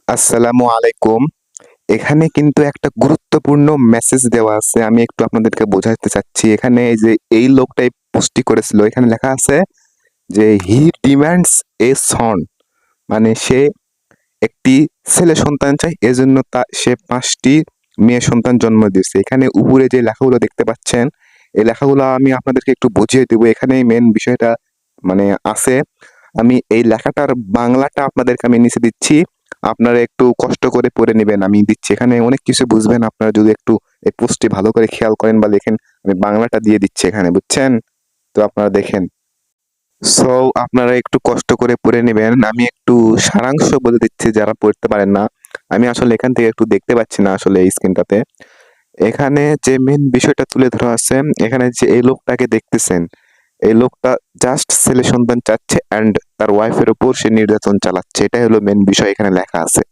আসসালামু আলাইকুম। এখানে কিন্তু একটা গুরুত্বপূর্ণ মেসেজ দেওয়া আছে। আমি একটু আপনাদেরকে বোঝাতে চাচ্ছি। এখানে এই যে এই লোকটাই পোস্টটি করেছিল। এখানে লেখা আছে যে হি ডিমান্ডস এ সন, মানে সে একটি ছেলে সন্তান চায়, এজন্য সে ৫ টি মেয়ে সন্তান জন্ম দিয়েছে। এখানে উপরে যে লেখাগুলো দেখতে পাচ্ছেন, এই লেখাগুলো আমি আপনাদেরকে একটু বুঝিয়ে দেব। এখানে মেইন বিষয়টা মানে আছে। আমি এই লেখাটার বাংলাটা আপনাদেরকে আমি নিচে দিচ্ছি। আপনারা একটু কষ্ট করে পড়ে নিবেন। আমি দিচ্ছি। এখানে অনেক কিছু বুঝবেন আপনারা যদি একটু এই পোস্টটি ভালো করে খেয়াল করেন বা লেখেন। আমি বাংলাটা দিয়ে দিচ্ছি এখানে, বুঝছেন? তো আপনারা দেখেন। সো আপনারা একটু কষ্ট করে পড়ে নিবেন। আমি একটু সারাংশ বলে দিচ্ছি যারা পড়তে পারেন না। আমি আসলে এখান থেকে একটু দেখতে পাচ্ছি না আসলে এই স্ক্রিনটাতে। এখানে যে মেইন বিষয়টা তুলে ধরা আছে, এখানে যে এই লোকটাকে দেখতেছেন, এই লোকটা জাস্ট ছেলে সন্তান চাচ্ছে অ্যান্ড তার ওয়াইফের উপর সে নির্যাতন চালাচ্ছে। এটাই হলো মেইন বিষয় এখানে লেখা আছে।